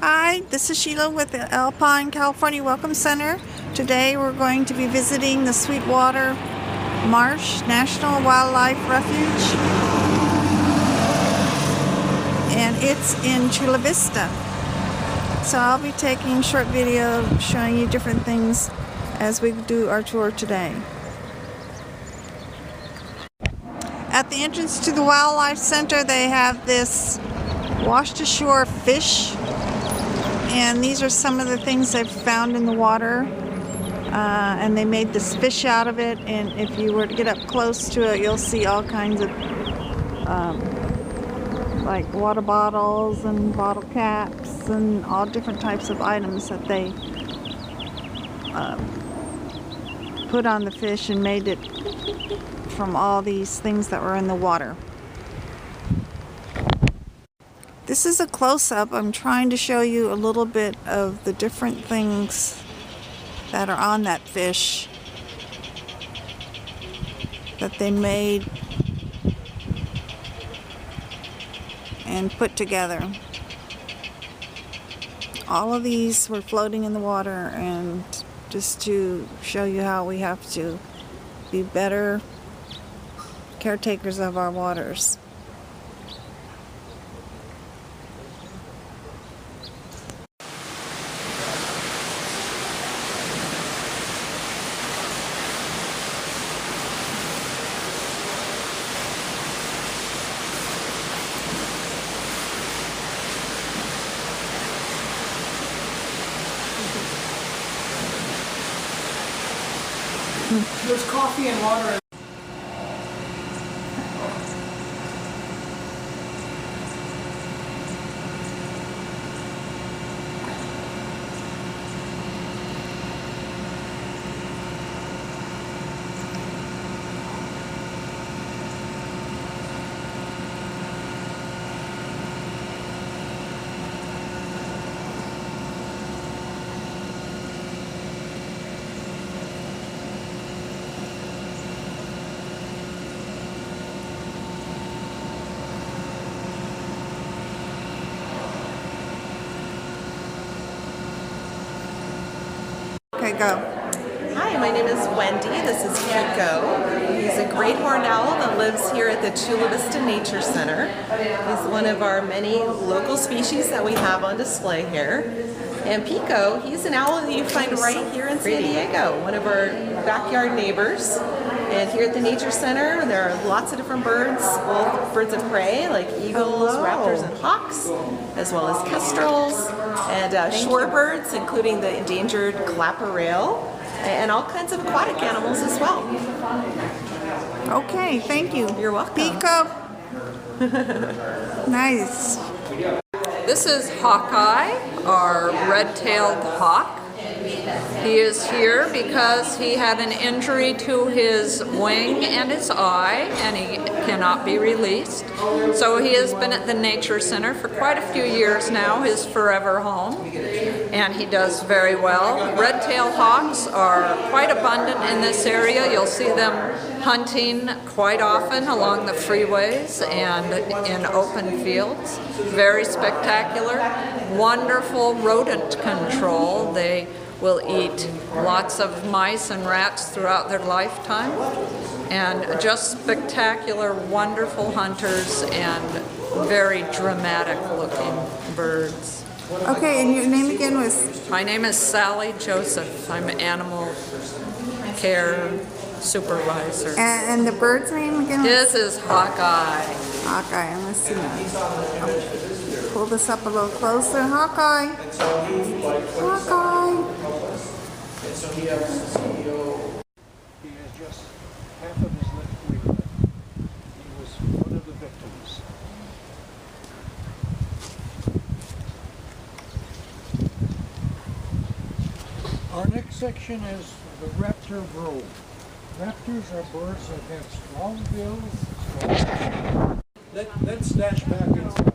Hi, this is Sheila with the Alpine California Welcome Center. Today we're going to be visiting the Sweetwater Marsh National Wildlife Refuge, and it's in Chula Vista. So I'll be taking a short video showing you different things as we do our tour today. At the entrance to the Wildlife Center, they have this washed ashore fish, and these are some of the things they've found in the water, and they made this fish out of it. And if you were to get up close to it, you'll see all kinds of like water bottles and bottle caps and all different types of items that they put on the fish and made it from all these things that were in the water. This is a close-up. I'm trying to show you a little bit of the different things that are on that fish that they made and put together. All of these were floating in the water, and just to show you how we have to be better caretakers of our waters. There's coffee and water. Okay, go. Hi, my name is Wendy. This is Pico. He's a great horned owl that lives here at the Chula Vista Nature Center. He's one of our many local species that we have on display here. And Pico, he's an owl that you find right here in San Diego, one of our backyard neighbors. And here at the Nature Center, there are lots of different birds, both birds of prey like eagles, raptors, and hawks, as well as kestrels, and shorebirds, including the endangered clapper rail, and all kinds of aquatic animals as well. Okay, thank you. You're welcome. Pico. Nice. This is Hawkeye, our red-tailed hawk. He is here because he had an injury to his wing and his eye, and he cannot be released. So he has been at the Nature Center for quite a few years now, his forever home, and he does very well. Red-tailed hawks are quite abundant in this area. You'll see them hunting quite often along the freeways and in open fields. Very spectacular. Wonderful rodent control. They will eat lots of mice and rats throughout their lifetime, and just spectacular, wonderful hunters and very dramatic looking birds. Okay, and your name again was? My name is Sally Joseph. I'm an animal care supervisor. And the bird's name again was? This is Hawkeye. Hawkeye, and let's see. I'll pull this up a little closer. Hawkeye. Hawkeye. And so he has the CEO. He has just half of his left wing left. He was one of the victims. Our next section is the raptor grove. Raptors are birds that have strong bills. Let's dash back inside.